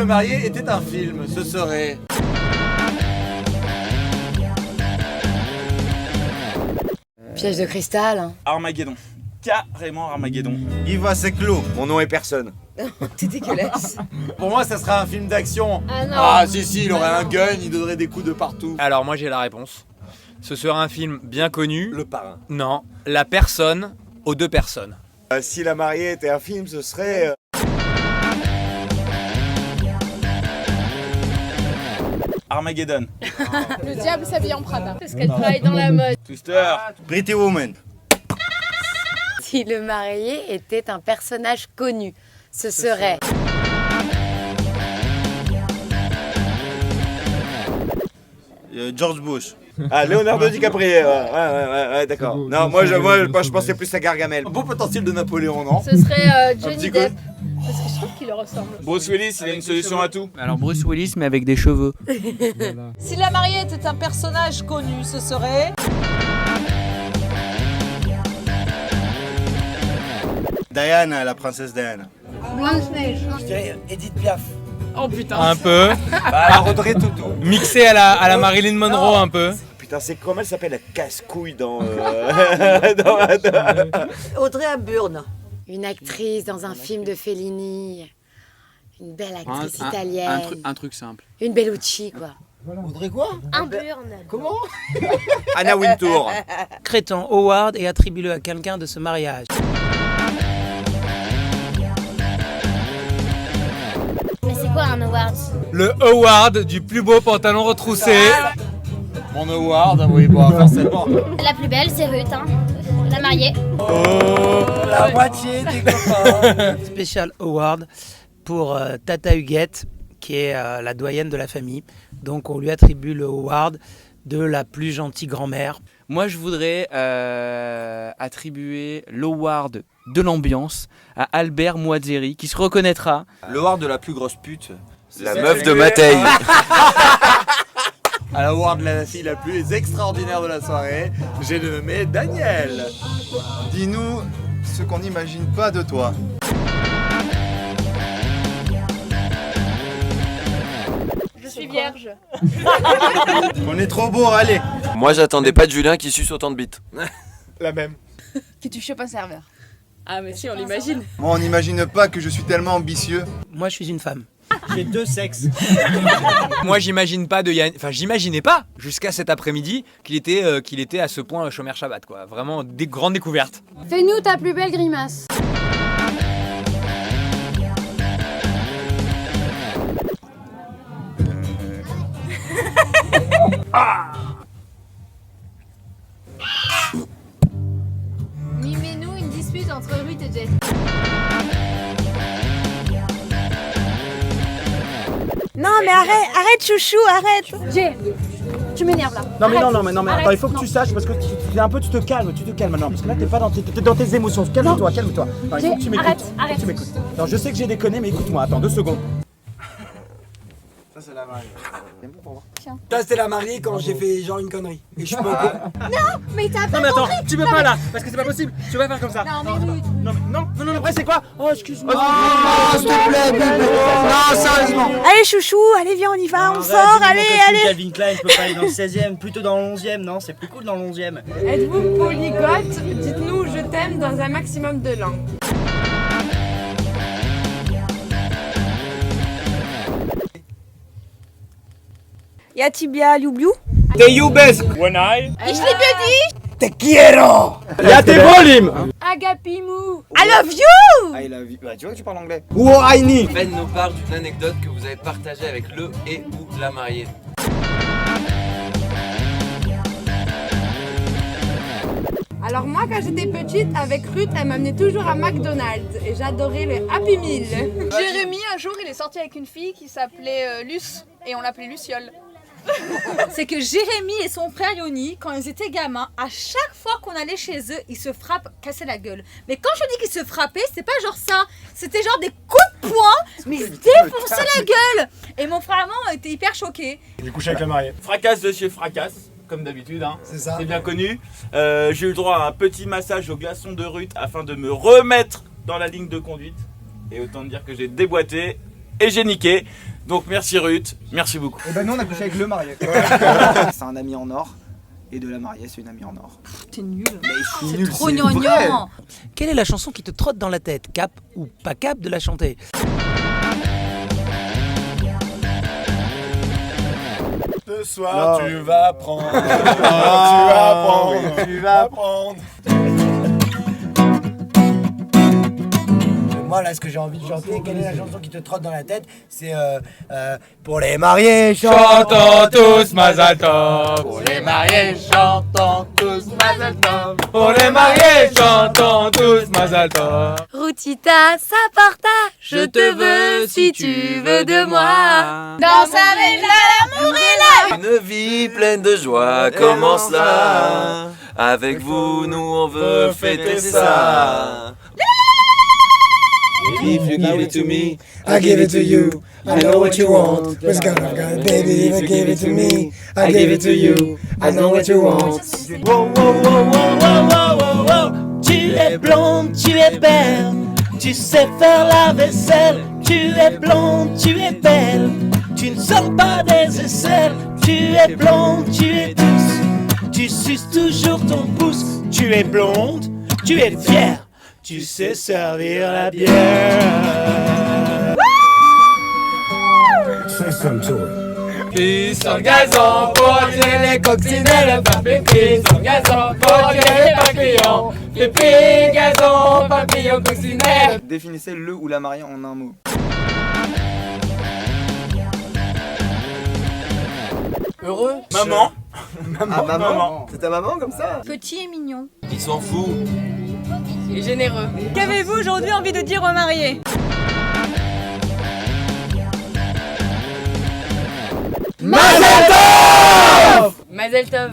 Le Marié était un film, ce serait... Piège de cristal. Hein. Armageddon. Carrément Armageddon. Yves Seclo, mon nom est personne. T'es dégueulasse. Pour moi, ça serait un film d'action. Ah non. Ah si, il aurait un gun, il donnerait des coups de partout. Alors moi j'ai la réponse. Ce sera un film bien connu. Le Parrain. Non, la personne aux deux personnes. Si La Mariée était un film, ce serait... Armageddon. Le diable s'habille en Prada. Parce qu'elle travaille dans la mode. Twister. Pretty Woman. Si le marié était un personnage connu, ce serait... George Bush. Ah, Leonardo DiCaprio. Ouais, d'accord. Non, moi je pensais plus à Gargamel. Un beau potentiel de Napoléon, non? Ce serait Johnny petit Depp. Parce que je trouve qu'il lui ressemble. Bruce Willis, il a une solution à tout. Alors Bruce Willis mais avec des cheveux. Si La Mariée était un personnage connu, ce serait... Diana, la princesse Diana. Je dirais Edith Piaf. Oh putain. Un peu. Audrey Tautou. Mixé à la Marilyn Monroe un peu. Putain, c'est comment elle s'appelle la casse-couille dans... Audrey Hepburn. Une actrice dans un film de Fellini. Une belle actrice italienne. Un truc simple. Une Bellucci, quoi. Audrey quoi? Un burn. Comment? Anna Wintour. Crétan Howard et attribue-le à quelqu'un de ce mariage. Mais c'est quoi un award? Le award du plus beau pantalon retroussé. Mon award, oui, bon, forcément. La plus belle, c'est Ruth, hein. La mariée. La moitié des copains. Spécial Award pour Tata Huguette, qui est la doyenne de la famille. Donc on lui attribue le award de la plus gentille grand-mère. Moi je voudrais attribuer l'award de l'ambiance à Albert Moitzeri qui se reconnaîtra. L'award de la plus grosse pute. La meuf de Matei. À l'award de la fille la plus extraordinaire de la soirée, j'ai nommé Daniel. Dis-nous ce qu'on n'imagine pas de toi. Je suis vierge. On est trop beau, allez. Moi j'attendais pas de Julien qui suce autant de bites. La même. Que tu chopes un serveur. Ah mais si, on l'imagine. Moi, on n'imagine pas que je suis tellement ambitieux. Moi je suis une femme. J'ai deux sexes. Moi j'imagine pas de Yann. Enfin j'imaginais pas jusqu'à cet après-midi qu'il était à ce point chômeur Shabbat quoi. Vraiment des grandes découvertes. Fais-nous ta plus belle grimace. Mimez-nous une dispute entre Ruth et Jess. Non mais arrête chouchou, arrête. Jay, tu m'énerves là. Non mais Arrête. non mais Arrête. attends, il faut que tu saches parce que tu te calmes maintenant parce que là t'es pas dans tes émotions. Calme-toi. Non, il faut que tu m'écoutes. Arrête. Tu m'écoutes. Non, je sais que j'ai déconné mais écoute-moi, attends 2 secondes. Ça, c'est la mariée. Ça c'était la mariée quand j'ai fait genre une connerie. Et je suis pas au courant. Mais t'as pas Non mais attends, compris. tu peux pas là parce que c'est pas possible. Tu vas faire comme ça. Non mais Ruth. Non, après c'est quoi? Oh excuse-moi. Oh, s'il te plaît, bébé. Non, sérieusement. Allez chouchou, allez viens on y va, on sort, allez. Calvin Klein, je peux pas aller dans le 16e, plutôt dans le 11e, non, c'est plus cool dans le 11e. Êtes-vous polyglotte? Dites-nous je t'aime dans un maximum de langues. Y'a Tibia Liubliu. Te Yubes, One Eye. Ich liebe dich. te quiero. Y'a tes volumes. Agapimou. I love you. Ah, il a vu. Bah, tu vois que tu parles anglais. Wow, Aini. Ben nous parle d'une anecdote que vous avez partagée avec le et ou la mariée. Alors moi quand j'étais petite avec Ruth elle m'amenait toujours à McDonald's et j'adorais le Happy Meal. Jérémy un jour il est sorti avec une fille qui s'appelait Luce et on l'appelait Luciole. C'est que Jérémy et son frère Yoni, quand ils étaient gamins, à chaque fois qu'on allait chez eux, ils se frappent, cassaient la gueule. Mais quand je dis qu'ils se frappaient, c'est pas genre ça. C'était genre des coups de poing, mais ils se défonçaient la gueule. Et mon frère et maman étaient hyper choqués. J'ai couché avec la mariée. Fracasse de chez Fracasse, comme d'habitude, hein. C'est ça. C'est bien connu. J'ai eu le droit à un petit massage au glaçon de Ruth afin de me remettre dans la ligne de conduite. Et autant dire que j'ai déboîté et j'ai niqué. Donc merci Ruth, merci beaucoup. Et ben nous on a couché avec le marié. C'est un ami en or. Et de la mariée, c'est une amie en or. T'es nul. Mais je suis C'est nul, trop c'est gnangnan. vrai. Quelle est la chanson qui te trotte dans la tête? Cap ou pas cap de la chanter? Ce soir, Non. tu vas prendre. Tu vas prendre. Tu vas prendre. Moi là, ce que j'ai envie de chanter, quelle est la chanson qui te trotte dans la tête? C'est pour les mariés, Chantons tous Mazal Tov. Pour les mariés, chantons tous Mazel Tov. Pour les mariés, chantons tous Mazal Tov. Routita, Saporta, je te veux si tu veux de moi. Dans sa villa, l'amour est là. Une vie pleine de joie commence là. Avec vous, nous on veut fêter ça. If you give it to me, I give it to you. I know what you want. What's gonna God, baby, if you give it to me, I give it to you. I know what you want. Wow, wow, wow, wow, wow, wow, wow, wow. Tu es blonde, tu es belle. Tu sais faire la vaisselle. Tu es blonde, tu es belle. Tu ne sors pas des aisselles. Tu es blonde, tu es douce. Tu suces toujours ton pouce. Tu es blonde, tu es fière. Tu sais servir la bière. Puis sur le gazon pour tirer les coccinelles. Pipi sur le gazon pour tirer les papillons. Pipi, gazon, papillon, coccinelle. Définissez le ou la mariée en un mot. Heureux. Maman. Ah, maman. C'est ta maman comme ça? Petit et mignon. il s'en fout. Et généreux. Qu'avez-vous aujourd'hui envie de dire aux mariés? Mazel Tov. Mazel Tov.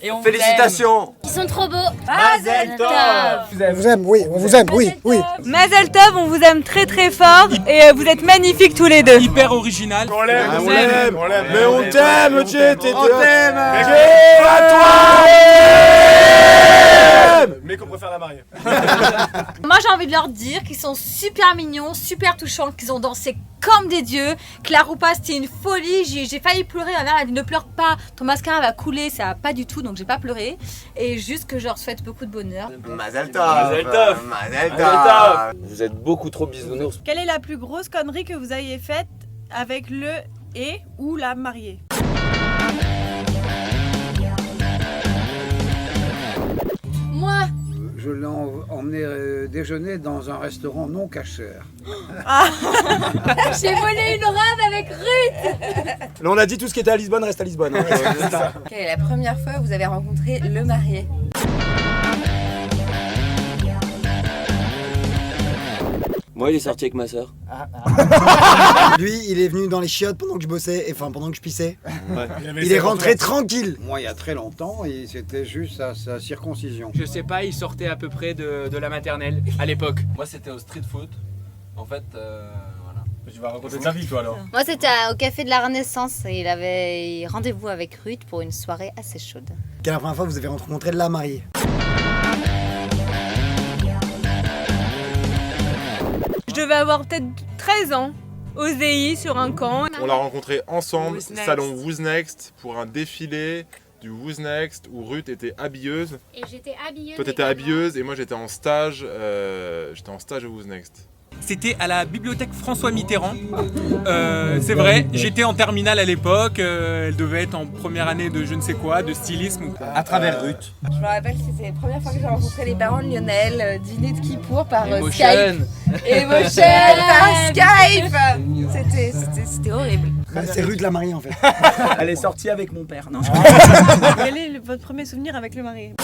Et on Félicitations. Ils sont trop beaux. Mazel Tov. On vous aime, oui, on vous aime, oui, oui. Mazel Tov, on vous aime très très fort et vous êtes magnifiques tous les deux. Hyper original. On l'aime, Ah, on l'aime, on l'aime. Mais on t'aime, t'es On t'aime. à toi. Mais qu'on préfère la mariée. Moi j'ai envie de leur dire qu'ils sont super mignons, super touchants, qu'ils ont dansé comme des dieux, que la roupa c'était une folie, j'ai failli pleurer, ma mère a dit ne pleure pas, ton mascara va couler, ça va pas du tout donc j'ai pas pleuré et juste que je leur souhaite beaucoup de bonheur. Mazel Tov. Mazel Tov. Mazel Mazel Tov. Tov. Vous êtes beaucoup trop bisounours. Quelle est la plus grosse connerie que vous ayez faite avec le et ou la mariée? Moi, Je l'ai emmené déjeuner dans un restaurant non cachère. j'ai volé une robe avec Ruth. Là, on a dit tout ce qui était à Lisbonne reste à Lisbonne. Hein. Quelle est la première fois où vous avez rencontré le marié? Moi, il est sorti avec ma soeur. Lui, il est venu dans les chiottes pendant que je bossais, enfin pendant que je pissais. Il est rentré tranquille. Moi, il y a très longtemps, et c'était juste sa circoncision. Je sais pas, il sortait à peu près de la maternelle à l'époque. Moi, c'était au street foot. En fait, voilà. Tu vas raconter ta vie, toi alors. Moi, c'était au café de la Renaissance et il avait rendez-vous avec Ruth pour une soirée assez chaude. Quelle est la première fois que vous avez rencontré la mariée? Je devais avoir peut-être 13 ans, au ZI sur un camp. On l'a rencontré ensemble, Who's Next. salon Who's Next, pour un défilé du Who's Next où Ruth était habilleuse. Et j'étais habilleuse. Toi t'étais habilleuse et moi j'étais en stage au Who's Next. C'était à la bibliothèque François Mitterrand. C'est vrai, j'étais en terminale à l'époque. Elle devait être en première année de je ne sais quoi, de stylisme. À travers Ruth. Je me rappelle, c'était la première fois que j'ai rencontré les parents de Lionel, dîner de Kippour par Emotion. Skype. Emotion par Skype. C'était horrible. C'est Ruth la mariée en fait. Elle est sortie avec mon père. Non. Quel est votre premier souvenir avec le marié?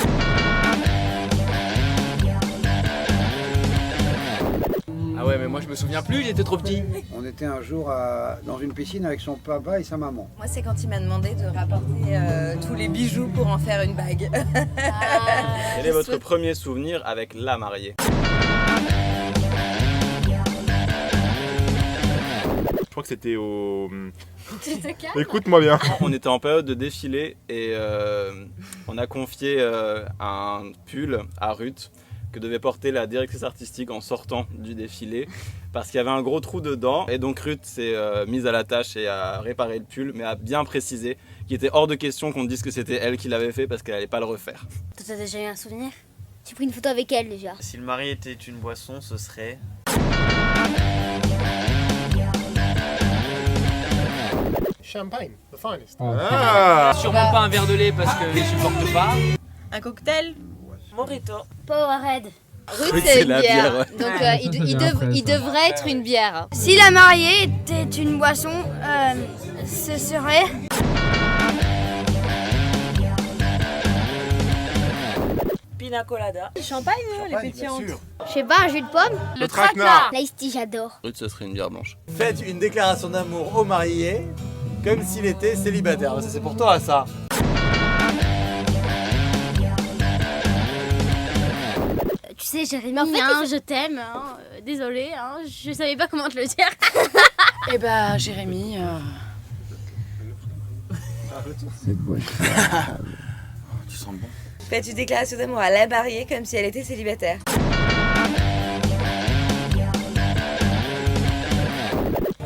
Ah ouais, mais moi je me souviens plus, j'étais trop petit. On était un jour dans une piscine avec son papa et sa maman. Moi, c'est quand il m'a demandé de rapporter tous les bijoux pour en faire une bague. Quel est votre premier souvenir avec la mariée? Je crois que c'était au... Écoute-moi bien. On était en période de défilé et on a confié un pull à Ruth que devait porter la directrice artistique en sortant du défilé parce qu'il y avait un gros trou dedans et donc Ruth s'est mise à la tâche et a réparé le pull mais a bien précisé qu'il était hors de question qu'on dise que c'était elle qui l'avait fait parce qu'elle allait pas le refaire. Toi t'as déjà eu un souvenir? J'ai pris une photo avec elle déjà. Si le marié était une boisson, ce serait... Champagne, the finest. Sûrement pas un verre de lait parce que je supporte pas. Un cocktail? Mojito. Powerade. Ruth, c'est une bière. Donc il devrait être une bière. Si la mariée était une boisson, ce serait... Pina colada. Champagne, les pétillantes. Je sais pas, un jus de pomme. Le traquenard. L'Ice Tea, j'adore. Ruth, ce serait une bière blanche. Faites une déclaration d'amour au marié comme s'il était célibataire. Ça, c'est pour toi, ça. Tu sais, Jérémy, en fait, je t'aime. Hein. Désolée, hein. Je savais pas comment te le dire. Eh ben, Jérémy... Cette voix. Tu sens bon. Faites une déclaration d'amour à la mariée comme si elle était célibataire.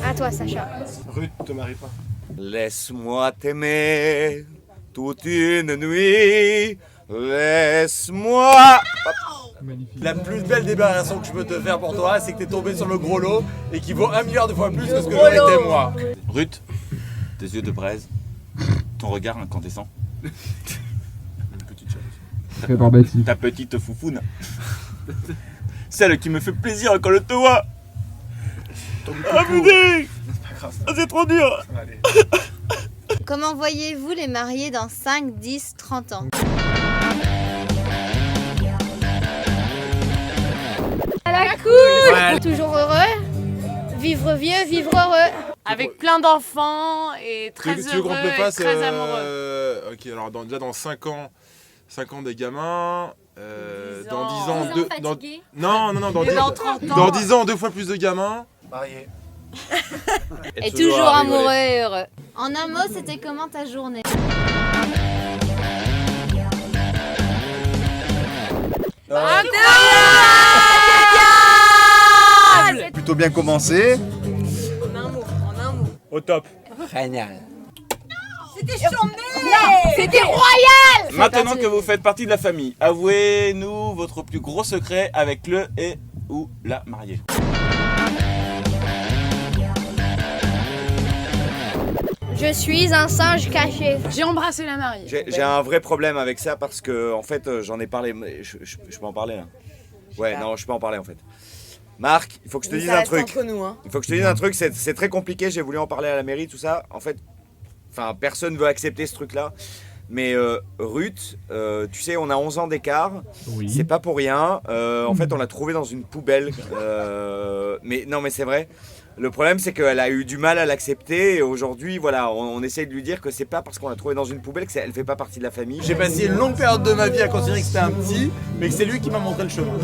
À toi, Sacha. Ruth, te marie pas. Laisse-moi t'aimer toute une nuit. Laisse-moi. La plus belle déclaration que je peux te faire pour toi, c'est que t'es tombé sur le gros lot et qui vaut 1 milliard de fois plus que ce que j'aurais été moi. Ruth, tes yeux de braise, ton regard incandescent. Ta petite foufoune. Celle qui me fait plaisir quand je te vois. Ah putain, c'est trop dur. Comment voyez-vous les mariés dans 5, 10, 30 ans? À la cool. Toujours heureux. Vivre vieux, vivre heureux. Avec plein d'enfants et très Tu veux qu'on te heureux le et fasse très amoureux. Ok, alors déjà dans 5 ans des gamins. Dans 10 ans, non, dans 10 ans, 2 fois plus de gamins. Marié. Et toujours amoureux et heureux. En un mot, c'était comment ta journée? Plutôt bien commencé. En un mot. Au top. Génial. C'était chambé. C'était royal. Maintenant que vous faites partie de la famille, avouez-nous votre plus gros secret avec le et ou la mariée. Je suis un singe caché. J'ai embrassé la mariée. J'ai un vrai problème avec ça parce que en fait j'en ai parlé. Je peux en parler là. Ouais, non, je peux en parler en fait. Marc, il faut que je te dise un truc. Entre nous, hein. Il faut que je te dise un truc, c'est très compliqué, j'ai voulu en parler à la mairie, tout ça. En fait, personne veut accepter ce truc-là. Mais Ruth, tu sais, on a 11 ans d'écart, oui. C'est pas pour rien. En fait, on l'a trouvée dans une poubelle. Mais non, mais c'est vrai. Le problème, c'est qu'elle a eu du mal à l'accepter. Et aujourd'hui, voilà, on essaye de lui dire que c'est pas parce qu'on l'a trouvée dans une poubelle qu'elle fait pas partie de la famille. J'ai passé une longue période de ma vie à considérer que c'était un petit, mais que c'est lui qui m'a montré le chemin.